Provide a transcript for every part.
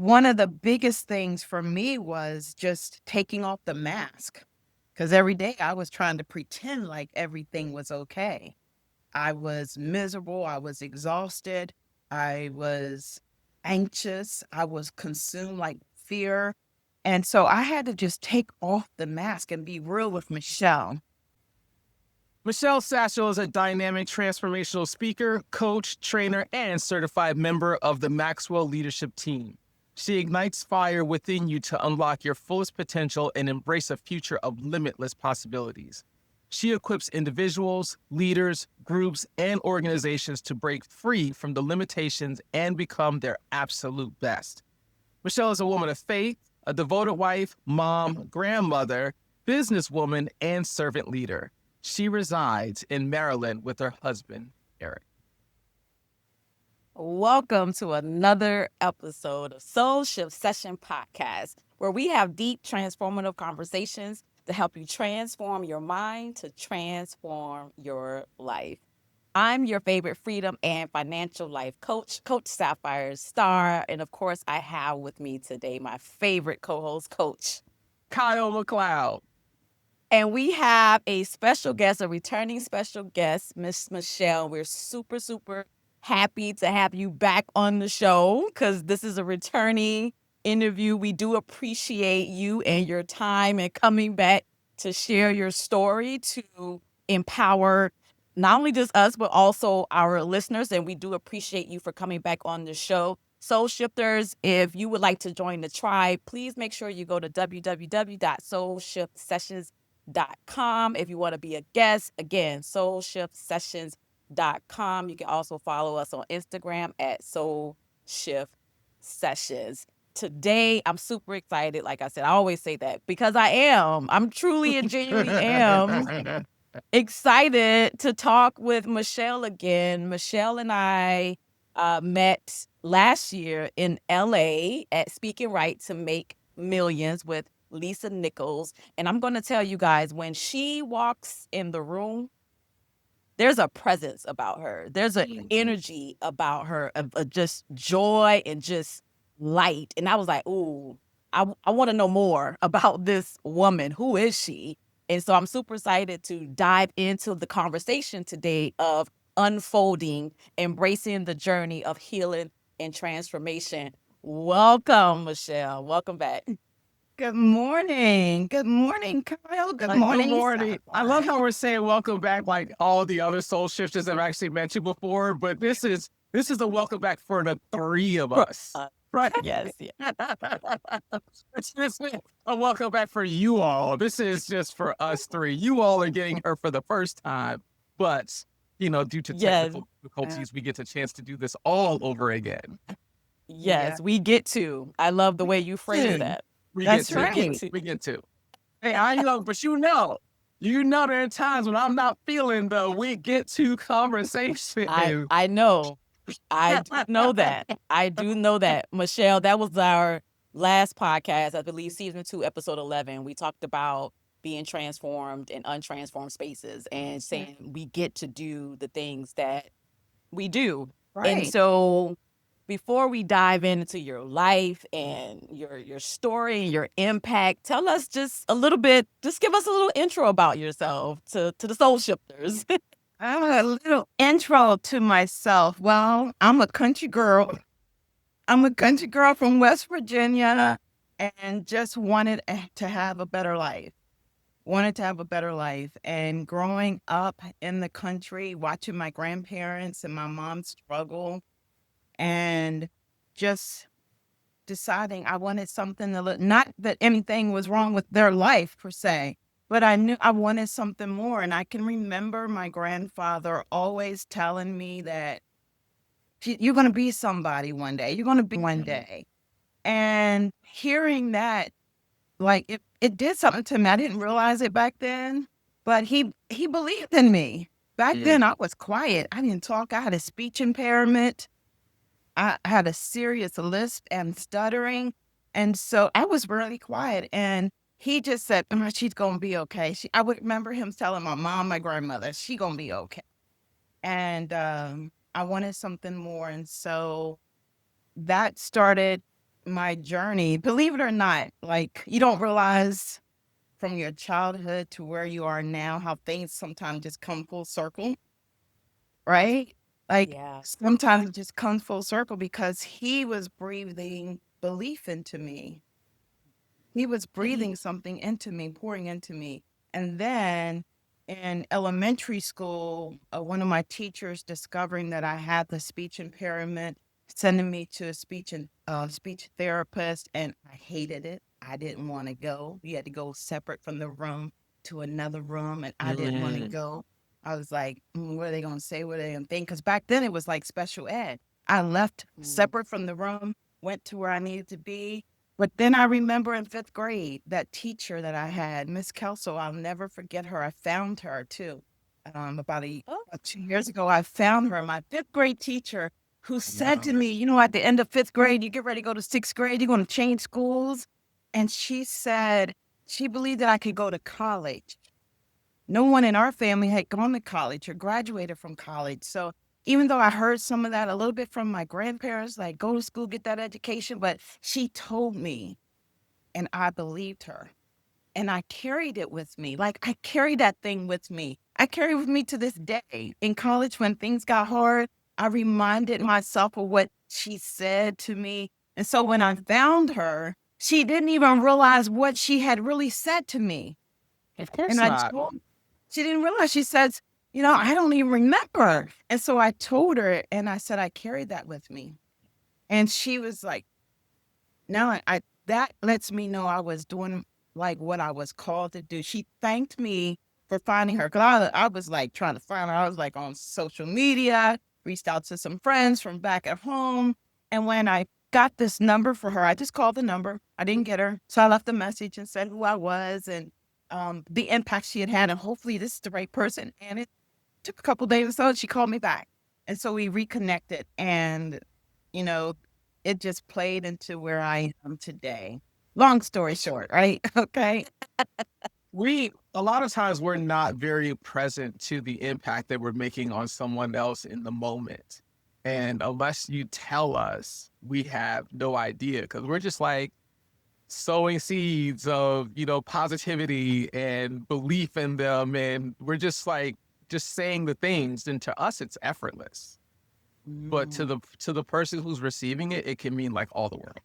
one of the biggest things for me was just taking off the mask. Because every day I was trying to pretend like everything was okay. I was miserable. I was exhausted. I was anxious. I was consumed like fear. And so I had to just take off the mask and be real with Michele. Michele Satchel is a dynamic transformational speaker, coach, trainer, and certified member of the Maxwell leadership team. She ignites fire within you to unlock your fullest potential and embrace a future of limitless possibilities. She equips individuals, leaders, groups, and organizations to break free from the limitations and become their absolute best. Michele is a woman of faith, a devoted wife, mom, grandmother, businesswoman, and servant leader. She resides in Maryland with her husband, Eric. Welcome to another episode of Soul Shift Session Podcast, where we have deep, transformative conversations to help you transform your mind to transform your life. I'm your favorite freedom and financial life coach, Coach Sapphire, Starr, and of course, I have with me today my favorite co-host, Coach. Kyle McCloud. And we have a special guest, a returning special guest, Miss Michele. We're super, super happy to have you back on the show because this is a returning interview. We do appreciate you and your time and coming back to share your story to empower not only just us, but also our listeners. And we do appreciate you for coming back on the show. Soul Shifters, if you would like to join the tribe, please make sure you go to www.soulshiftsessions.com. If you want to be a guest, again, soulshiftsessions.com. You can also follow us on Instagram at Soul Shift Sessions. Today, I'm super excited. Like I said, I always say that because I am. I'm truly and genuinely am excited to talk with Michele again. Michele and I met last year in LA at Speaking Right to Make Millions with Lisa Nichols. And I'm going to tell you guys, when she walks in the room, there's a presence about her. There's an energy about her of just joy and just light. And I was like, ooh, I want to know more about this woman. Who is she? And so I'm super excited to dive into the conversation today of unfolding, embracing the journey of healing and transformation. Welcome, Michele. Welcome back. Good morning. Good morning, Kyle. Good Good morning, morning. I love Sapphire. how we're saying welcome back like all the other soul shifters I've actually met you before, but this is a welcome back for the three of us. Right. Yes, yeah. This is a welcome back for you all. This is just for us three. You all are getting her for the first time, but due to Yes. technical difficulties, we get a chance to do this all over again. Yeah, Yes, we get to. I love the way you phrase dude, that. We get that's to. We get right. to. We get to. Hey, I know, but there are times when I'm not feeling the we get to conversation. I know. I do know that. I do know that. Michele, that was our last podcast, I believe season 2, episode 11. We talked about being transformed in untransformed spaces and saying we get to do the things that we do. And Right. so before we dive into your life and your story and your impact, tell us just a little bit, just give us a little intro about yourself to the soul shifters. A little intro to myself. Well, I'm a country girl. I'm a country girl from West Virginia and just wanted to have a better life. Wanted to have a better life. And growing up in the country, watching my grandparents and my mom struggle, and just deciding I wanted something to look, not that anything was wrong with their life per se, but I knew I wanted something more. And I can remember my grandfather always telling me that you're going to be somebody one day. You're going to be one day. And hearing that, like it did something to me. I didn't realize it back then, but he believed in me. Back then I was quiet. I didn't talk. I had a speech impairment. I had a serious lisp and stuttering. And so I was really quiet. And he just said, she's going to be okay. I would remember him telling my mom, my grandmother, she going to be okay. And I wanted something more. And so that started my journey, believe it or not, like you don't realize from your childhood to where you are now how things sometimes just come full circle, right? Like Yeah. sometimes it just comes full circle because he was breathing belief into me. He was breathing something into me, pouring into me. And then in elementary school, one of my teachers discovering that I had the speech impairment, sending me to a speech therapist, and I hated it. I didn't want to go. You had to go separate from the room to another room, and I didn't want to Mm, go. I was like, what are they going to say? What are they going to think? Because back then it was like special ed. I left Mm. separate from the room, went to where I needed to be, but then I remember in 5th grade, that teacher that I had, Miss Kelso, I'll never forget her. I found her too. Oh, About 2 years ago, I found her, my 5th grade teacher, who said wow. to me, you know, at the end of 5th grade, you get ready to go to 6th grade, you're going to change schools. And she said she believed that I could go to college. No one in our family had gone to college or graduated from college. So even though I heard some of that a little bit from my grandparents, like go to school, get that education, but she told me and I believed her. And I carried it with me. Like I carry that thing with me. I carry it with me to this day. In college, when things got hard, I reminded myself of what she said to me. And so when I found her, she didn't even realize what she had really said to me. Of And course I not. told she didn't realize. She says, you know, I don't even remember. And so I told her and I said, I carried that with me. And she was like, now I that lets me know I was doing like what I was called to do. She thanked me for finding her because I was like trying to find her. I was like on social media, reached out to some friends from back at home. And when I got this number for her, I just called the number. I didn't get her. So I left a message and said who I was and the impact she had had. And hopefully this is the right person. And it took a couple days or so. And she called me back. And so we reconnected. And you know, it just played into where I am today. Long story short, right? Okay. A lot of times we're not very present to the impact that we're making on someone else in the moment. And unless you tell us, we have no idea because we're just like sowing seeds of, positivity and belief in them. And we're just like, just saying the things. And to us, it's effortless. But to Mm. the person who's receiving it, it can mean like all the world.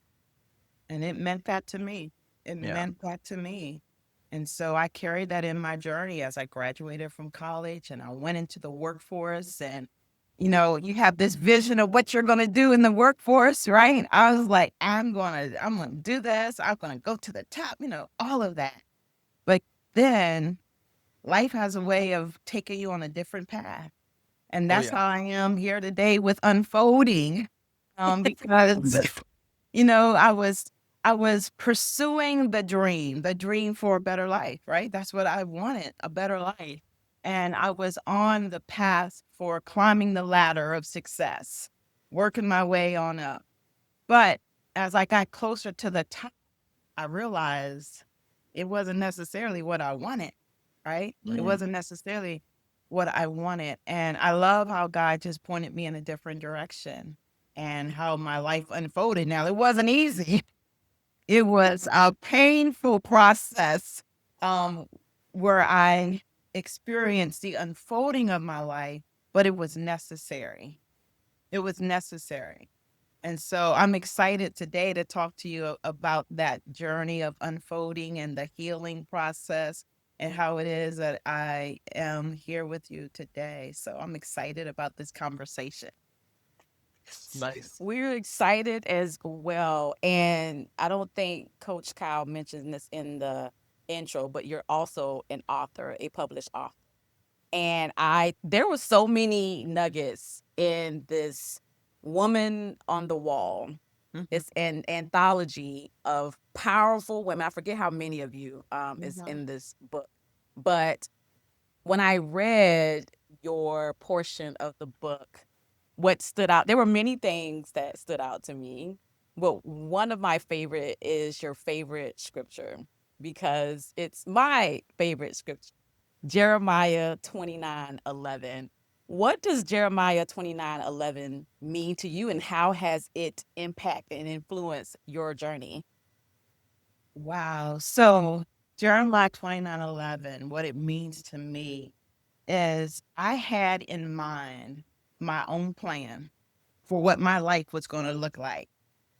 And it meant that to me. It Yeah. meant that to me. And so I carried that in my journey as I graduated from college and I went into the workforce. And, you have this vision of what you're going to do in the workforce, right? I was like, I'm going to do this. I'm going to go to the top, all of that. But then life has a way of taking you on a different path. And Oh, that's yeah. how I am here today with unfolding. Because I was pursuing the dream for a better life, right? That's what I wanted, a better life. And I was on the path for climbing the ladder of success, working my way on up. But as I got closer to the top, I realized it wasn't necessarily what I wanted, right? It Mm. wasn't necessarily what I wanted. And I love how God just pointed me in a different direction and how my life unfolded. Now, it wasn't easy. It was a painful process um, where I experienced the unfolding of my life, but it was necessary. It was necessary. And so I'm excited today to talk to you about that journey of unfolding and the healing process and how it is that I am here with you today. So I'm excited about this conversation. Nice. we're excited as well. And I don't think Coach Kyle mentioned this in the intro, but you're also an author, a published author. And there were so many nuggets in this Woman on the Wall. It's an anthology of powerful women. I forget how many of you is Mhm. in this book, but when I read your portion of the book, what stood out, there were many things that stood out to me. But one of my favorite is your favorite scripture because it's my favorite scripture, Jeremiah 29:11. What does Jeremiah 29:11 mean to you, and how has it impacted and influenced your journey? Wow. So Jeremiah 29:11, what it means to me is I had in mind my own plan for what my life was going to look like.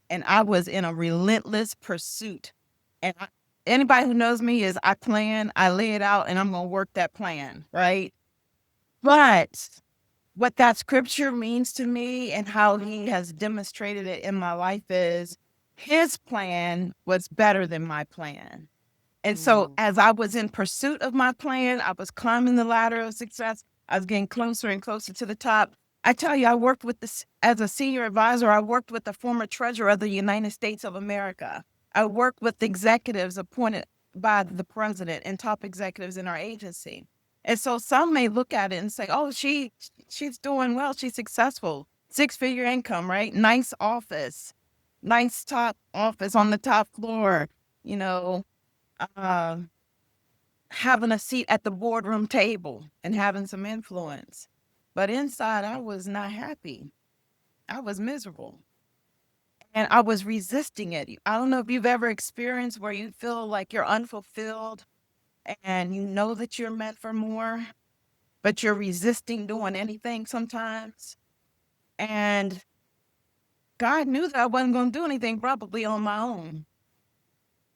And I was in a relentless pursuit. And anybody who knows me is I plan, I lay it out, and I'm going to work that plan, right? But what that scripture means to me and how he has demonstrated it in my life is his plan was better than my plan. And so Mm. as I was in pursuit of my plan, I was climbing the ladder of success. I was getting closer and closer to the top. I tell you, I worked with this as a senior advisor. I worked with the former treasurer of the United States of America. I worked with executives appointed by the president and top executives in our agency. And so some may look at it and say, "Oh, she's doing well. She's successful. Six-figure income, right? Nice office, nice top office on the top floor. You know, uh, having a seat at the boardroom table and having some influence." But inside, I was not happy. I was miserable and I was resisting it. I don't know if you've ever experienced where you feel like you're unfulfilled and you know that you're meant for more, but you're resisting doing anything sometimes. And God knew that I wasn't going to do anything probably on my own.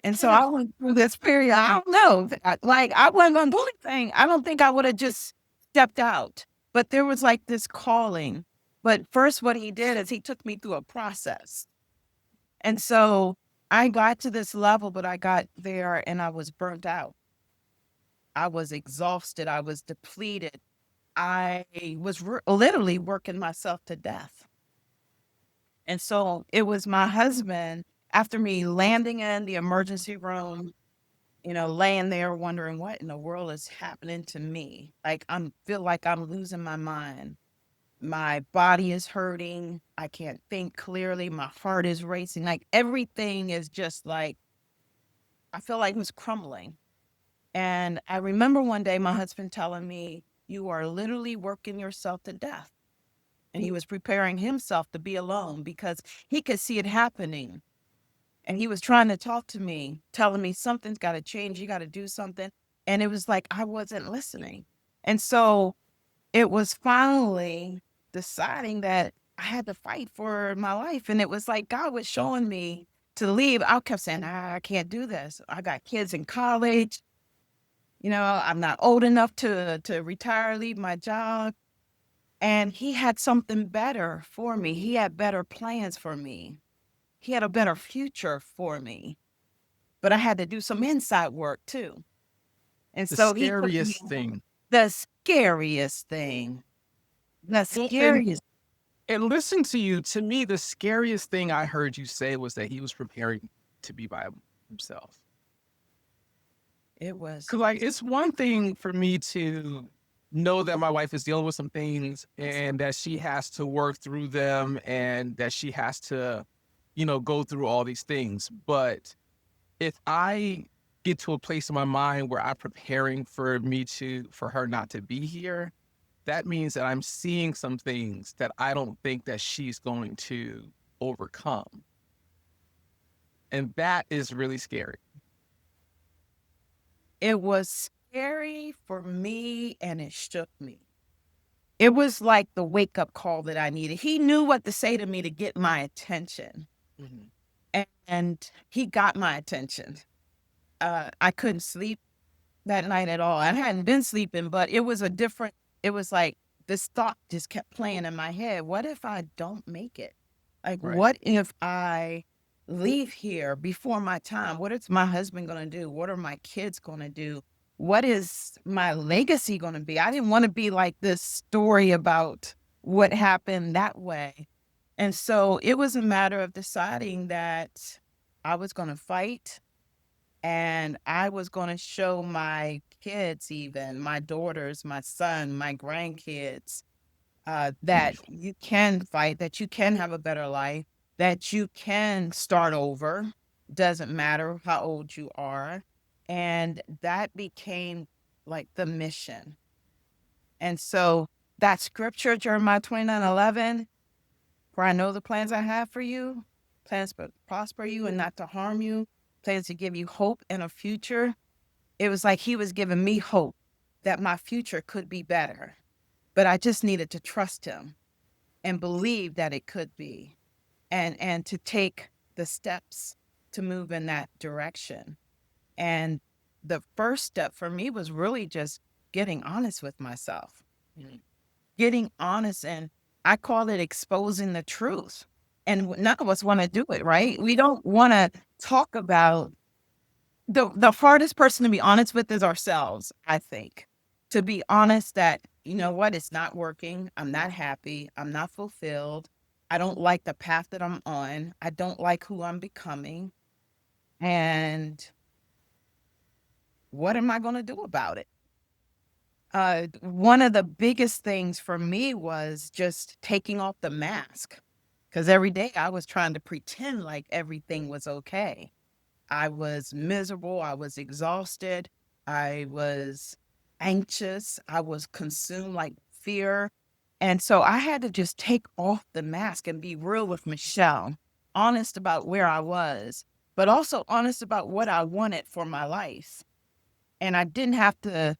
And so I went through this period. I don't know. Like, I wasn't going to do anything. I don't think I would have just stepped out. But there was like this calling. But first, what he did is he took me through a process. And so I got to this level, but I got there and I was burnt out. I was exhausted. I was depleted. I was literally working myself to death. And so it was my husband, after me landing in the emergency room, laying there wondering what in the world is happening to me. Like I'm feel like I'm losing my mind. My body is hurting. I can't think clearly. My heart is racing. Like everything is just like I feel like it's crumbling. And I remember one day my husband telling me, "You are literally working yourself to death." And he was preparing himself to be alone because he could see it happening. And he was trying to talk to me, telling me something's got to change. You got to do something. And it was like I wasn't listening. And so it was finally deciding that I had to fight for my life. And it was like God was showing me to leave. I kept saying, I can't do this. I got kids in college. I'm not old enough to retire, leave my job. And he had something better for me. He had better plans for me. He had a better future for me. But I had to do some inside work too. And The so he took me scariest thing. the scariest thing. The Well, and scariest. and listen to you. To me, the scariest thing I heard you say was that he was preparing to be by himself. It was. Cause like it's one thing for me to know that my wife is dealing with some things and that she has to work through them and that she has to, go through all these things. But if I get to a place in my mind where I'm preparing for her not to be here, that means that I'm seeing some things that I don't think that she's going to overcome. And that is really scary. It was scary for me and it shook me. It was like the wake up call that I needed. He knew what to say to me to get my attention. Mhm. And he got my attention. I couldn't sleep that night at all. I hadn't been sleeping, but it was like this thought just kept playing in my head. What if I don't make it? Like, Right. what if I leave here before my time? What is my husband going to do? What are my kids going to do? What is my legacy going to be? I didn't want to be like this story about what happened that way. And so it was a matter of deciding that I was going to fight and I was going to show my kids, even my daughters, my son, my grandkids, that you can fight, that you can have a better life, that you can start over. Doesn't matter how old you are. And that became like the mission. And so that scripture, Jeremiah 29:11, for I know the plans I have for you, plans to prosper you and not to harm you, plans to give you hope and a future. It was like he was giving me hope that my future could be better. But I just needed to trust him and believe that it could be, and to take the steps to move in that direction. And the first step for me was really just getting honest with myself, getting honest. And I call it exposing the truth. And none of us want to do it, right? We don't want to talk about the hardest person to be honest with is ourselves, I think. To be honest that, you know what, it's not working. I'm not happy. I'm not fulfilled. I don't like the path that I'm on. I don't like who I'm becoming. And what am I going to do about it? One of the biggest things for me was just taking off the mask, because every day I was trying to pretend like everything was okay. I was miserable. I was exhausted. I was anxious. I was consumed like fear. And so I had to just take off the mask and be real with Michelle, honest about where I was, but also honest about what I wanted for my life. And I didn't have to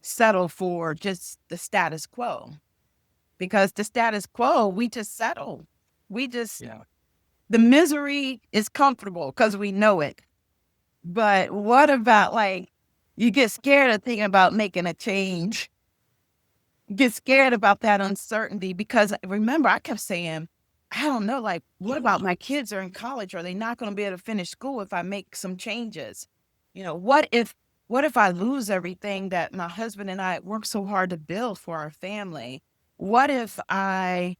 settle for just the status quo, because the status quo, we just settle. We just, Yeah. the misery is comfortable because we know it. But what about, like, you get scared of thinking about making a change, get scared about that uncertainty, because remember, I kept saying, I don't know, like, what about my kids are in college? Are they not going to be able to finish school if I make some changes? You know, what if I lose everything that my husband and I worked so hard to build for our family? What if my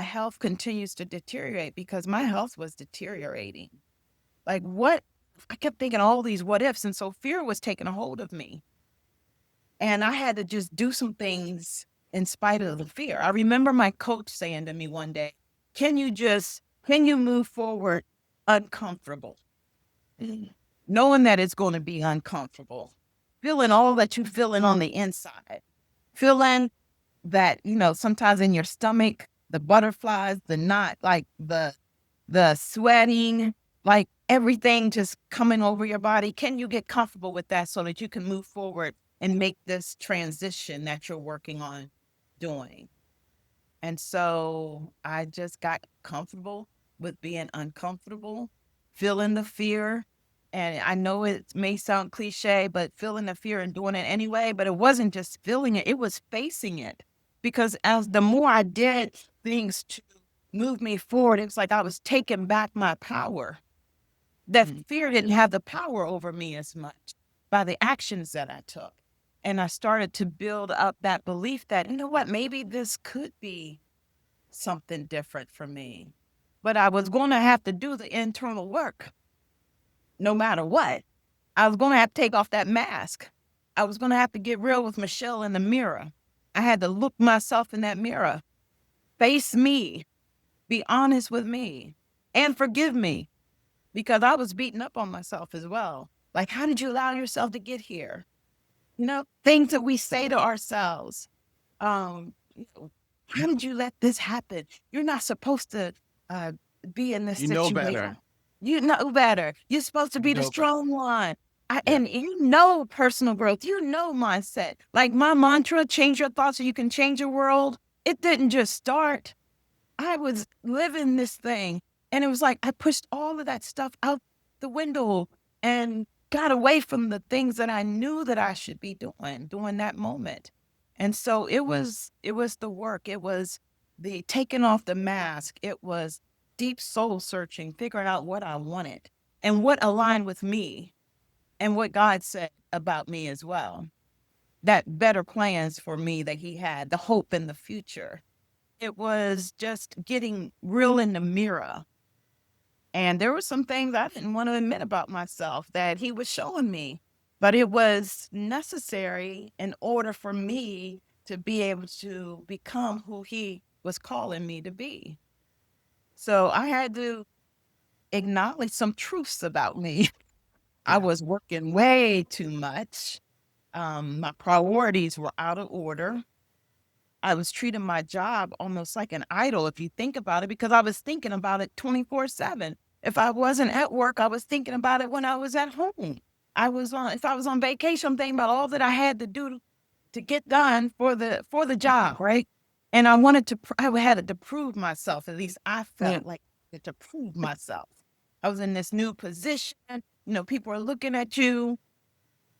health continues to deteriorate, because my health was deteriorating? Like, what? I kept thinking all these what ifs. And so fear was taking a hold of me. And I had to just do some things in spite of the fear. I remember my coach saying to me one day, can you move forward uncomfortable? Knowing that it's going to be uncomfortable, feeling all that you're feeling on the inside, feeling that, sometimes in your stomach, the butterflies, the knot, like the sweating, like everything just coming over your body. Can you get comfortable with that so that you can move forward and make this transition that you're working on doing? And so I just got comfortable with being uncomfortable, feeling the fear. And I know it may sound cliche, but feeling the fear and doing it anyway. But it wasn't just feeling it, it was facing it. Because as the more I did things to move me forward, it was like I was taking back my power. That fear didn't have the power over me as much by the actions that I took. And I started to build up that belief that, you know what, maybe this could be something different for me. But I was going to have to do the internal work no matter what. I was going to have to take off that mask. I was going to have to get real with Michelle in the mirror. I had to look myself in that mirror, face me, be honest with me, and forgive me, because I was beating up on myself as well. Like, how did you allow yourself to get here? Things that we say to ourselves. How did you let this happen? You're not supposed to be in this You know situation. better. You know better. You're supposed to be You the know better. strong one. Yeah. And personal growth, mindset. Like my mantra, change your thoughts so you can change your world. It didn't just start. I was living this thing. And it was like I pushed all of that stuff out the window and got away from the things that I knew that I should be doing during that moment. And so it was the work. It was the taking off the mask. It was deep soul searching, figuring out what I wanted and what aligned with me and what God said about me as well. That better plans for me that he had, the hope in the future. It was just getting real in the mirror. And there were some things I didn't want to admit about myself that he was showing me, but it was necessary in order for me to be able to become who he was calling me to be. So I had to acknowledge some truths about me. I was working way too much. My priorities were out of order. I was treating my job almost like an idol, if you think about it, because I was thinking about it 24/7. If I wasn't at work, I was thinking about it when I was at home. If I was on vacation, I'm thinking about all that I had to do to get done for the job, right? And I wanted to, I had to prove myself. At least I felt like I had to prove myself. I was in this new position. People are looking at you,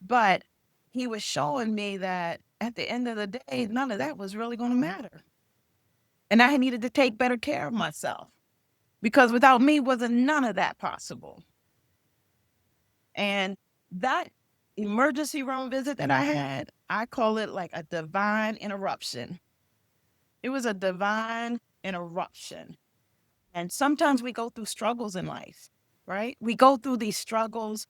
but he was showing me that at the end of the day, none of that was really going to matter. And I needed to take better care of myself because without me wasn't none of that possible. And that emergency room visit that I had, I call it like a divine interruption. It was a divine interruption. And sometimes we go through struggles in life, right? We go through these struggles.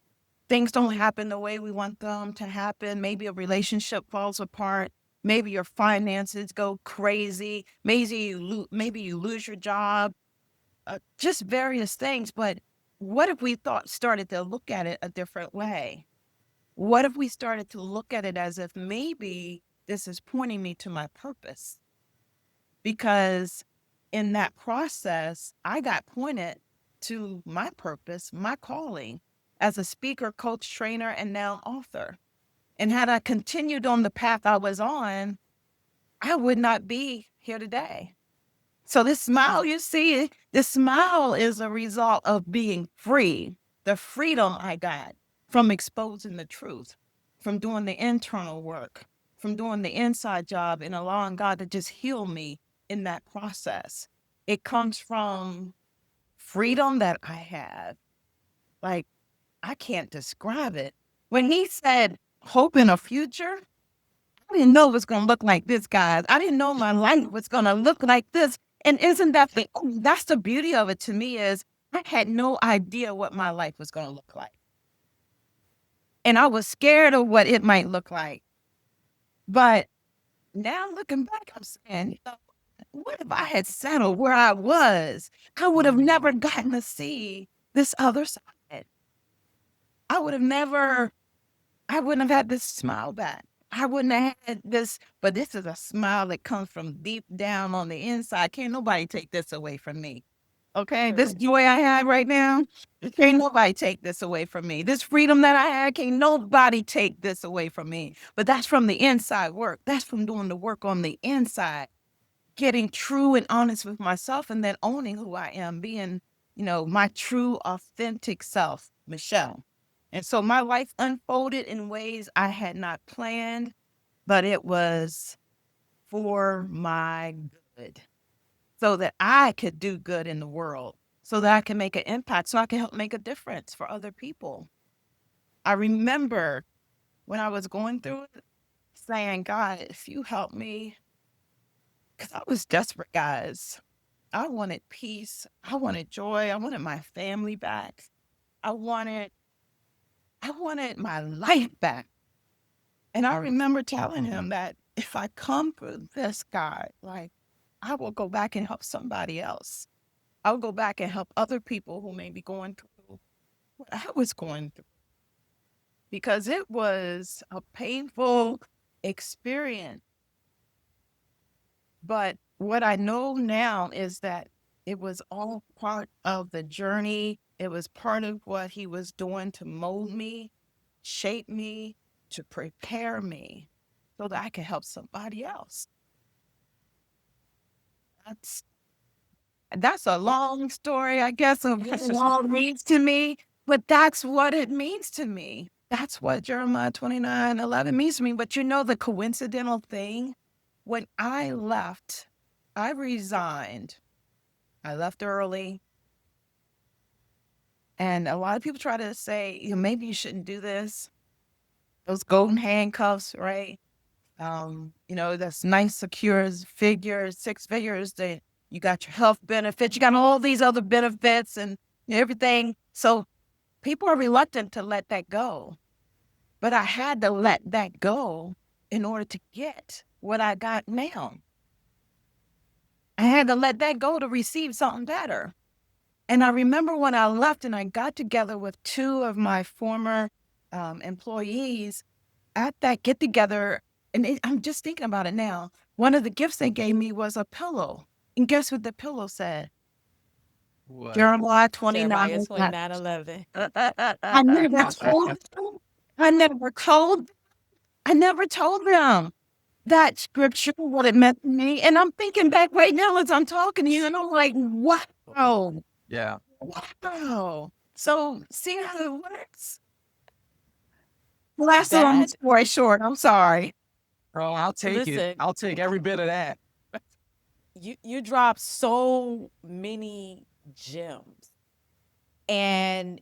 Things don't happen the way we want them to happen. Maybe a relationship falls apart. Maybe your finances go crazy. Maybe you lose your job. Just various things. But what if we started to look at it a different way? What if we started to look at it as if maybe this is pointing me to my purpose? Because in that process, I got pointed to my purpose, my calling as a speaker, coach, trainer, and now author. And had I continued on the path I was on, I would not be here today. So this smile you see, this smile is a result of being free, the freedom I got from exposing the truth, from doing the internal work, from doing the inside job and allowing God to just heal me in that process. It comes from freedom that I have. Like, I can't describe it. When he said hope in a future, I didn't know it was going to look like this, guys. I didn't know my life was going to look like this. And isn't that that's the beauty of it to me is I had no idea what my life was going to look like. And I was scared of what it might look like. But now looking back, I'm saying, what if I had settled where I was? I would have never gotten to see this other side. I wouldn't have had this smile back. I wouldn't have had this, but this is a smile that comes from deep down on the inside. Can't nobody take this away from me. Okay, this joy I have right now, can't nobody take this away from me. This freedom that I had, can't nobody take this away from me. But that's from the inside work. That's from doing the work on the inside, getting true and honest with myself, and then owning who I am, being, my true, authentic self, Michele. And so my life unfolded in ways I had not planned, but it was for my good, so that I could do good in the world, so that I can make an impact, so I can help make a difference for other people. I remember when I was going through it, saying, God, if you help me, because I was desperate, guys. I wanted peace. I wanted joy. I wanted my family back. I wanted my life back. And I remember telling him that if I come for this, God, like, I will go back and help somebody else. I'll go back and help other people who may be going through what I was going through. Because it was a painful experience. But what I know now is that it was all part of the journey. It was part of what he was doing to mold me, shape me, to prepare me so that I could help somebody else. That's a long story, I guess, of what it all means to me, but that's what it means to me. That's what Jeremiah 29:11 means to me. But the coincidental thing, when I left, I resigned. I left early. And a lot of people try to say, maybe you shouldn't do this. Those golden handcuffs, right? That's nice, secure figures, 6 figures. You got your health benefits. You got all these other benefits and everything. So people are reluctant to let that go. But I had to let that go in order to get what I got now. I had to let that go to receive something better. And I remember when I left and I got together with 2 of my former employees at that get together, and I'm just thinking about it now. one of the gifts they gave me was a pillow. And guess what the pillow said? What? Jeremiah Jeremiah 29. 29:11. I never told them. I never told. I never told them that scripture, what it meant to me. And I'm thinking back right now as I'm talking to you, and I'm like, wow, Yeah. wow. So see how it works? Well, that's the long That story short. I'm sorry. Bro, I'll take it. listen, I'll take every bit of that. you drop so many gems. And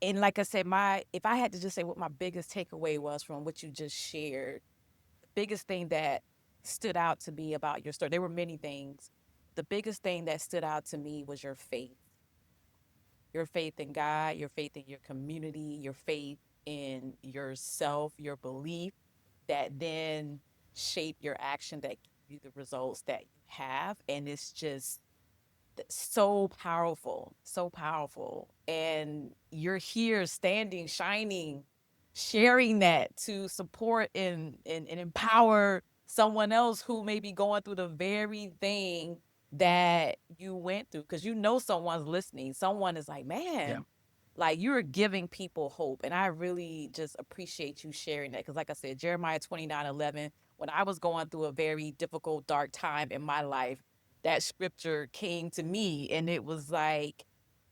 like I said, if I had to just say what my biggest takeaway was from what you just shared, the biggest thing that stood out to me about your story, there were many things. The biggest thing that stood out to me was your faith in God, your faith in your community, your faith in yourself, your belief that then shape your action that give you the results that you have. And it's just so powerful, so powerful. And you're here standing, shining, sharing that to support and empower someone else who may be going through the very thing that you went through. Because you know someone's listening. Someone is like, Yeah. man, like you're giving people hope. And I really just appreciate you sharing that. Because like I said, Jeremiah 29:11, when I was going through a very difficult, dark time in my life, that scripture came to me, and it was like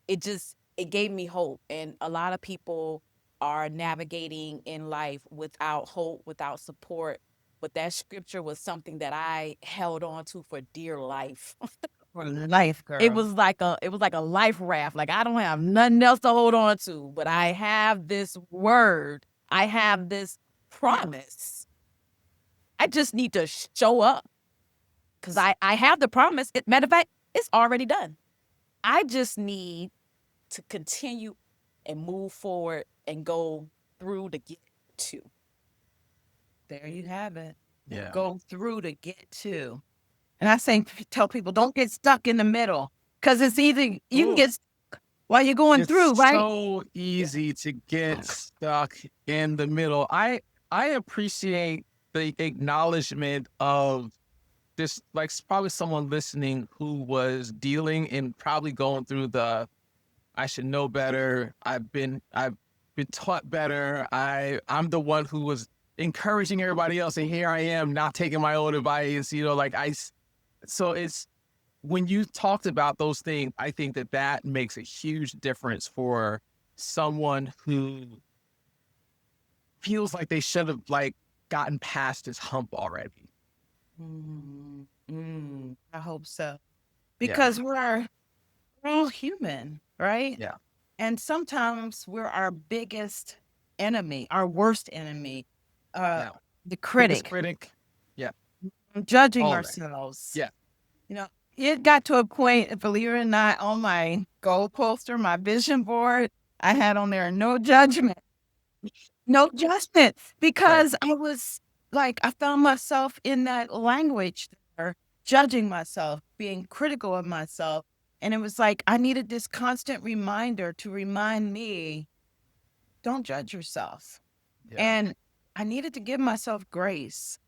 it gave me hope. And a lot of people are navigating in life without hope, without support, but that scripture was something that I held on to for dear life. For life, girl. It was like a life raft. Like I don't have nothing else to hold on to, but I have this word. I have this promise. I just need to show up because I have the promise. Matter of fact, it's already done. I just need to continue and move forward and go through to get to. There you have it. Yeah. Go through to get to. And I say, tell people, don't get stuck in the middle because it's either you can Ooh. get stuck while you're going through, It's right? so easy to get stuck in the middle. I appreciate the acknowledgement of this, like probably someone listening who was dealing and probably going through the I should know better. I've been taught better. I'm the one who was encouraging everybody else, and here I am not taking my own advice. So it's when you talked about those things, I think that makes a huge difference for someone who feels like they should have like gotten past this hump already. I hope so. Yeah. Because we're all human, right? Yeah. And sometimes we're our biggest enemy, our worst enemy, Yeah. the Biggest critic, critic. Yeah. judging All that. ourselves. Yeah. You know, it got to a point, believe it or not, on my goal poster, my vision board, I had on there no judgment. No judgment, because I was like, I found myself in that language there, judging myself, being critical of myself. And it was like, I needed this constant reminder to remind me, don't judge yourself. Yeah. And I needed to give myself grace.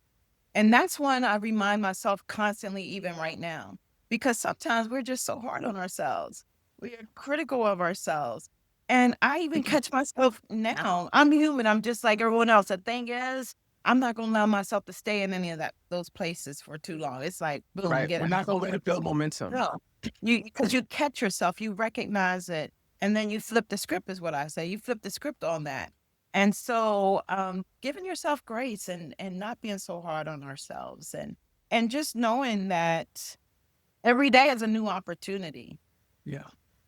And that's when I remind myself constantly, even right now, because sometimes we're just so hard on ourselves. We are critical of ourselves. And I even catch myself now. I'm human. I'm just like everyone else. The thing is, I'm not going to allow myself to stay in any of those places for too long. It's like, boom, Right. get We're out. not going to let it build momentum. No, because you catch yourself, you recognize it, and then you flip the script is what I say. You flip the script on that. And so giving yourself grace and not being so hard on ourselves and just knowing that every day is a new opportunity. Yeah.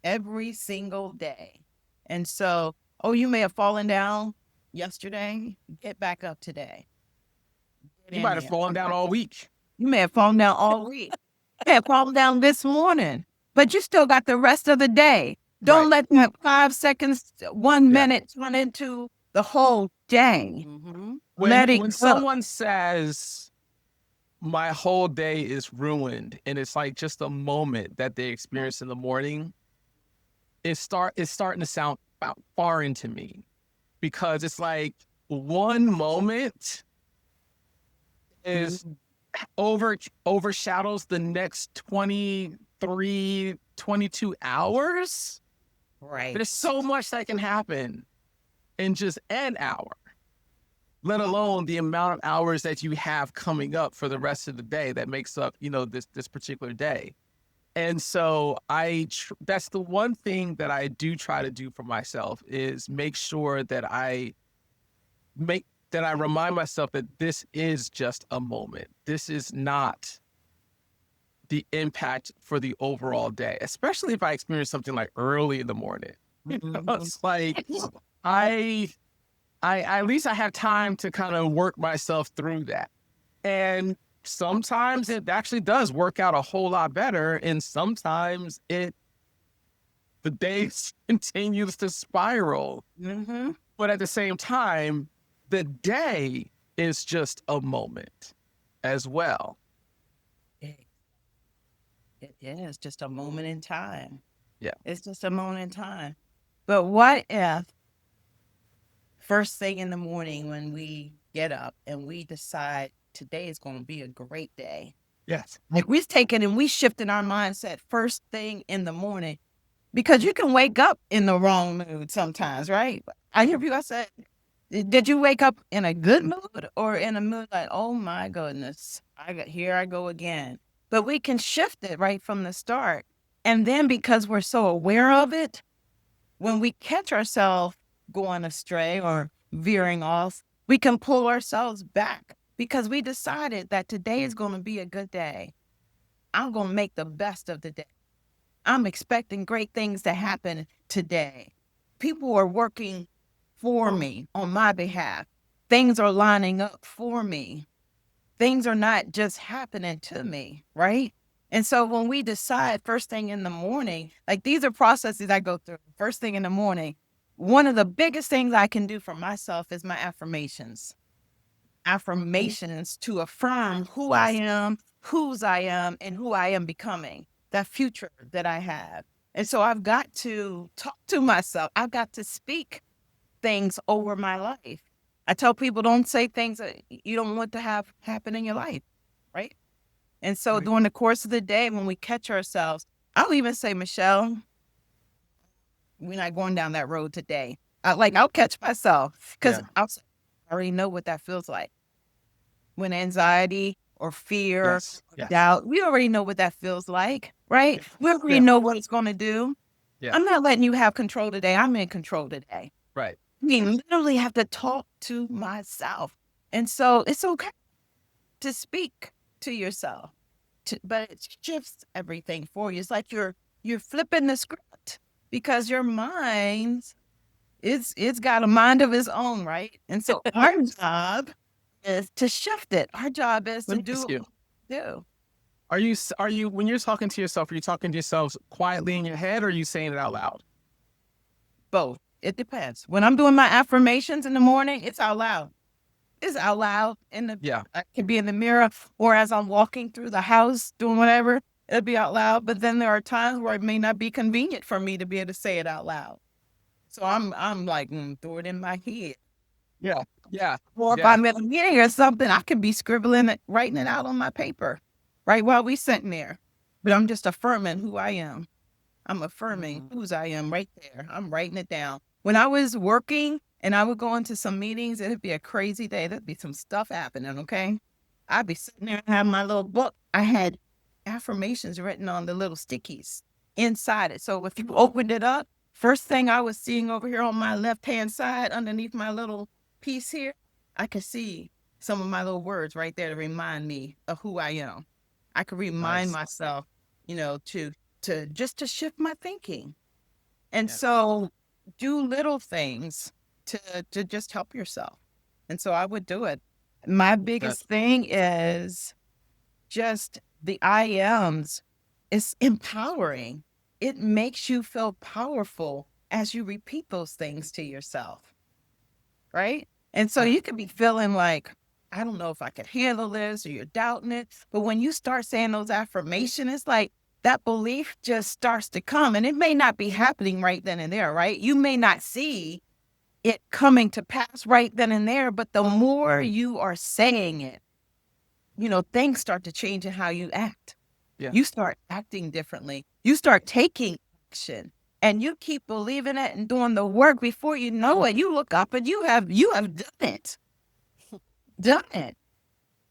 Every single day. And so, oh, you may have fallen down yesterday, get back up today. Get You in might have there. fallen down all week. You may have fallen down all week. You may have fallen down this morning, but you still got the rest of the day. Don't let that 5 seconds, 1 Yeah. minute turn into the whole day. Mm-hmm. Let it When go. someone says my whole day is ruined and it's like just a moment that they experience in the morning, it's starting to sound about foreign to me because it's like one moment is overshadows the next 23, 22 hours. Right. There's so much that can happen in just an hour, let alone the amount of hours that you have coming up for the rest of the day that makes up, this particular day. And so that's the one thing that I do try to do for myself is make sure that I remind myself that this is just a moment. This is not the impact for the overall day, especially if I experience something like early in the morning. It's like I at least I have time to kind of work myself through that. And sometimes it actually does work out a whole lot better. And sometimes the day continues to spiral. Mm-hmm. But at the same time, the day is just a moment as well. It is just a moment in time. Yeah. It's just a moment in time. But what if first thing in the morning when we get up and we decide today is going to be a great day? Yes. Like we've taken and we shifted our mindset first thing in the morning, because you can wake up in the wrong mood sometimes, right? I hear people say, did you wake up in a good mood or in a mood like, oh my goodness, here I go again? But we can shift it right from the start. And then because we're so aware of it, when we catch ourselves going astray or veering off, we can pull ourselves back because we decided that today is going to be a good day. I'm going to make the best of the day. I'm expecting great things to happen today. People are working for me on my behalf. Things are lining up for me. Things are not just happening to me, right? And so when we decide first thing in the morning, like these are processes I go through first thing in the morning. One of the biggest things I can do for myself is my affirmations. Affirmations to affirm who I am, whose I am, and who I am becoming, that future that I have. And so I've got to talk to myself. I've got to speak things over my life. I tell people don't say things that you don't want to have happen in your life, right? And so during the course of the day, when we catch ourselves, I'll even say, Michelle, we're not going down that road today. I'll catch myself because I already know what that feels like. When anxiety or fear, doubt, we already know what that feels like, right? We already know what it's going to do. Yeah. I'm not letting you have control today. I'm in control today. Right. I mean, literally have to talk to myself. And so it's okay to speak to yourself, but it shifts everything for you. It's like you're flipping the script because your mind, it's got a mind of its own, right? And so our job is to shift it. Our job is to do what we do. Are you when you're talking to yourself, are you talking to yourself quietly in your head or are you saying it out loud? Both. It depends. When I'm doing my affirmations in the morning, it's out loud. It's out loud I could be in the mirror, or as I'm walking through the house doing whatever, it'll be out loud. But then there are times where it may not be convenient for me to be able to say it out loud. So I'm like, throw it in my head. Yeah. Yeah. Or if I'm at a meeting or something, I could be scribbling it, writing it out on my paper, right while we sitting there. But I'm just affirming who I am. I'm affirming whose I am right there. I'm writing it down. When I was working and I would go into some meetings, it'd be a crazy day. There'd be some stuff happening, okay? I'd be sitting there and have my little book. I had affirmations written on the little stickies inside it. So if you opened it up, first thing I was seeing over here on my left-hand side underneath my little piece here, I could see some of my little words right there to remind me of who I am. I could remind myself, to shift my thinking. And so do little things to just help yourself. And so I would do it. My biggest thing is just the I ams. It's empowering. It makes you feel powerful as you repeat those things to yourself. Right? And so you could be feeling like, I don't know if I can handle this, or you're doubting it. But when you start saying those affirmations, it's like that belief just starts to come. And it may not be happening right then and there, right? You may not see it coming to pass right then and there, but the more you are saying it, things start to change in how you act. Yeah. You start acting differently. You start taking action, and you keep believing it and doing the work. Before you know it, you look up and you have done it, done it.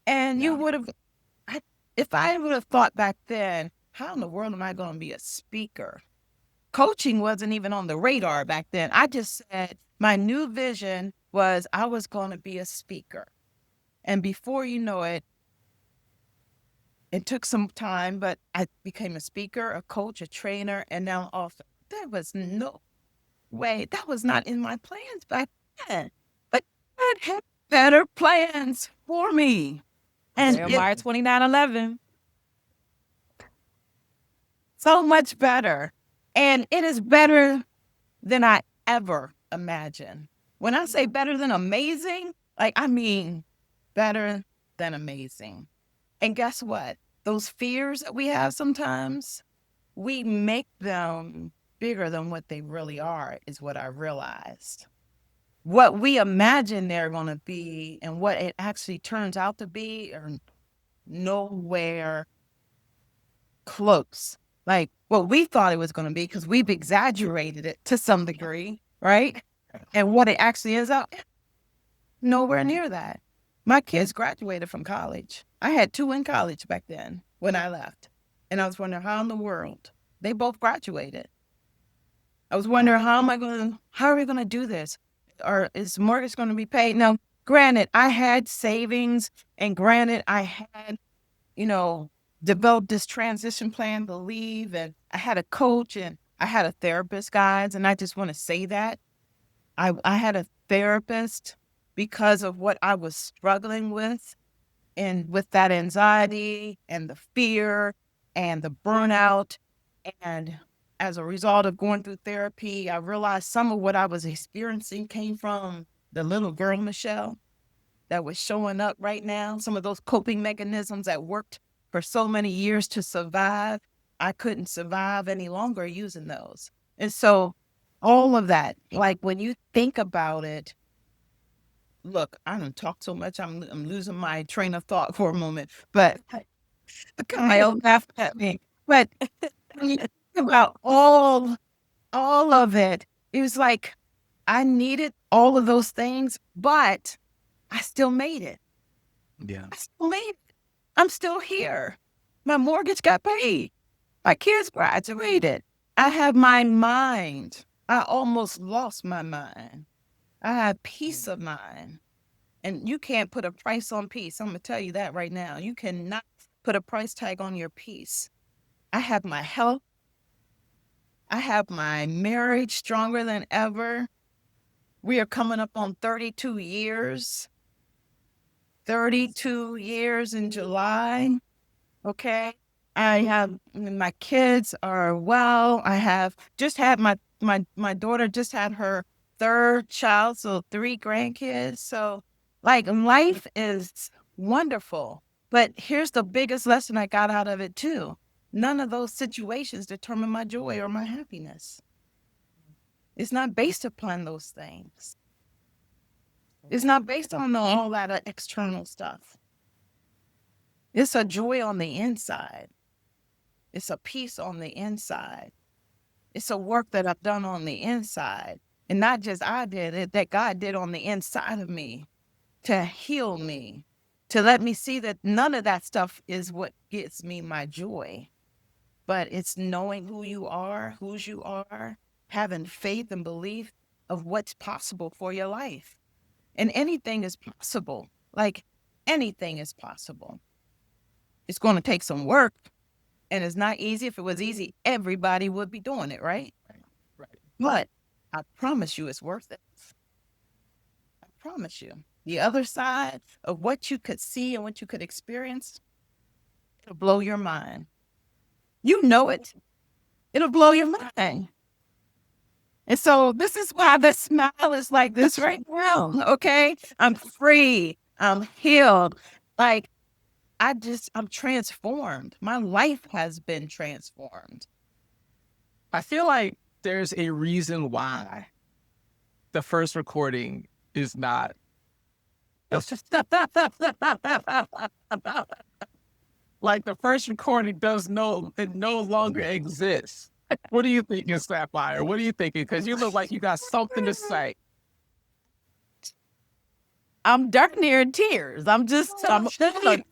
And you Yeah. would have, if I would have thought back then, how in the world am I going to be a speaker? Coaching wasn't even on the radar back then. I just said my new vision was I was going to be a speaker. And before you know it, it took some time, but I became a speaker, a coach, a trainer, and now an author. There was no way. That was not in my plans back then. But God had better plans for me. And Jeremiah 29:11. so much better. And it is better than I ever imagined. When I say better than amazing, I mean better than amazing. And guess what? Those fears that we have sometimes, we make them bigger than what they really are, is what I realized. What we imagine they're going to be and what it actually turns out to be are nowhere close. Like what we thought it was going to be, because we've exaggerated it to some degree, right? And what it actually is out, nowhere near that. My kids graduated from college. I had 2 in college back then when I left. And I was wondering how in the world they both graduated. I was wondering how are we going to do this? Or is mortgage going to be paid? Now, granted, I had savings, and granted, I had, developed this transition plan, believe, and I had a coach and I had a therapist, guys. And I just want to say that I had a therapist because of what I was struggling with, and with that anxiety and the fear and the burnout. And as a result of going through therapy, I realized some of what I was experiencing came from the little girl, Michelle, that was showing up right now. Some of those coping mechanisms that worked for so many years to survive, I couldn't survive any longer using those. And so all of that, like when you think about it, look, I don't talk so much. I'm losing my train of thought for a moment, but Kyle laughed at me. But when you think about all of it, it was like I needed all of those things, but I still made it. Yeah. I still made it. I'm still here. My mortgage got paid. My kids graduated. I have my mind. I almost lost my mind. I have peace of mind. And you can't put a price on peace. I'm going to tell you that right now. You cannot put a price tag on your peace. I have my health. I have my marriage stronger than ever. We are coming up on 32 years. 32 years in July. Okay. My kids are well. I have just had my daughter just had her 3rd child, so 3 grandkids. So life is wonderful. But here's the biggest lesson I got out of it too. None of those situations determine my joy or my happiness. It's not based upon those things. It's not based on all that external stuff. It's a joy on the inside. It's a peace on the inside. It's a work that I've done on the inside. And not just I did it, that God did on the inside of me to heal me, to let me see that none of that stuff is what gets me my joy. But it's knowing who you are, whose you are, having faith and belief of what's possible for your life. And anything is possible. Like anything is possible. It's going to take some work, and it's not easy. If it was easy, everybody would be doing it, right? Right. But I promise you it's worth it. I promise you. The other side of what you could see and what you could experience, it'll blow your mind. You know it. It'll blow your mind. And so this is why the smile is like this right now, okay? I'm free. I'm healed. Like, I'm transformed. My life has been transformed. I feel like there's a reason why the first recording is not Like the first recording it no longer exists. What are you thinking, Sapphire? What are you thinking? Because you look like you got something to say. I'm darn near in tears. I'm like,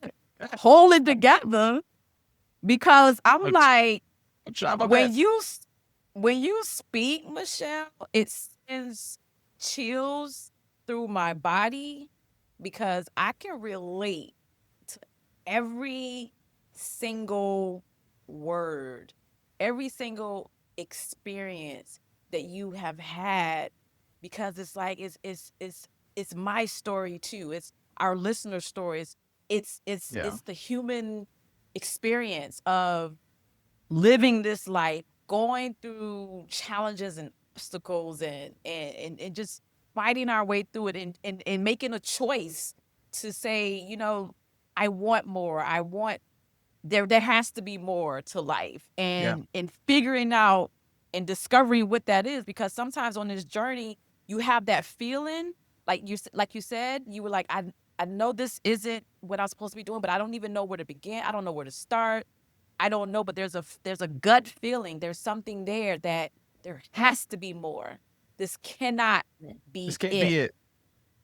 holding together because I'm like, I'm trying my when best. you speak, Michelle, it sends chills through my body because I can relate to every single word, every single experience that you have had, because it's like it's my story too. It's our listener stories. Yeah. It's the human experience of living this life, going through challenges and obstacles and just fighting our way through it and making a choice to say, I want more. I want there has to be more to life Yeah. and figuring out and discovering what that is, because sometimes on this journey you have that feeling like you said, you were like, I know this isn't what I'm supposed to be doing, but I don't even know where to begin. I don't know where to start. I don't know, but there's a gut feeling. There's something there that there has to be more. This cannot This be can't it. be it.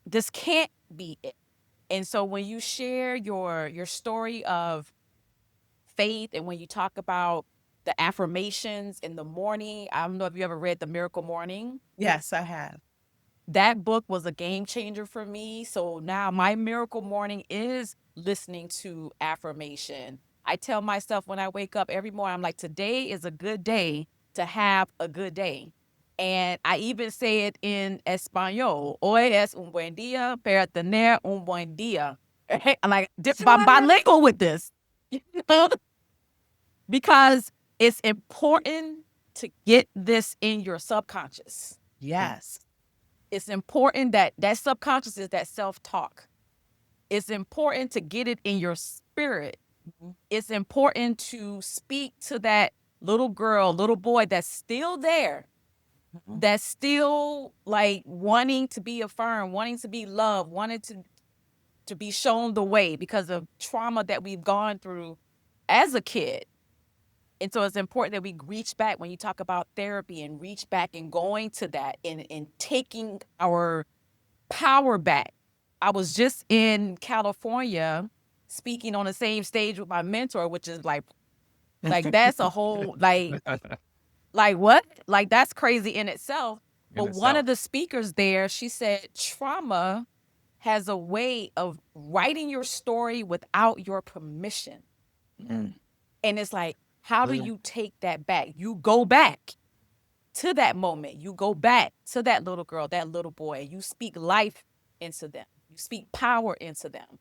This can't be it. And so when you share your story of faith, and when you talk about the affirmations in the morning, I don't know if you ever read The Miracle Morning. Yes, I have. That book was a game changer for me. So now my miracle morning is listening to affirmation. I tell myself when I wake up every morning, I'm like, today is a good day to have a good day. And I even say it in Espanol. Hoy es un buen día para tener un buen día. I'm like, I'm bilingual with this. You know? Because it's important to get this in your subconscious. Yes. It's important that subconscious is that self-talk. It's important to get it in your spirit. It's important to speak to that little girl, little boy that's still there, that's still like wanting to be affirmed, wanting to be loved, wanting to be shown the way because of trauma that we've gone through as a kid. And so it's important that we reach back when you talk about therapy, and reach back and going to that and taking our power back. I was just in California speaking on the same stage with my mentor, which is like that's a whole like what? Like that's crazy in itself. In But one itself. of the speakers there, she said trauma has a way of writing your story without your permission. Mm. And it's like, how do you take that back? You go back to that moment. You go back to that little girl, that little boy. You speak life into them. You speak power into them.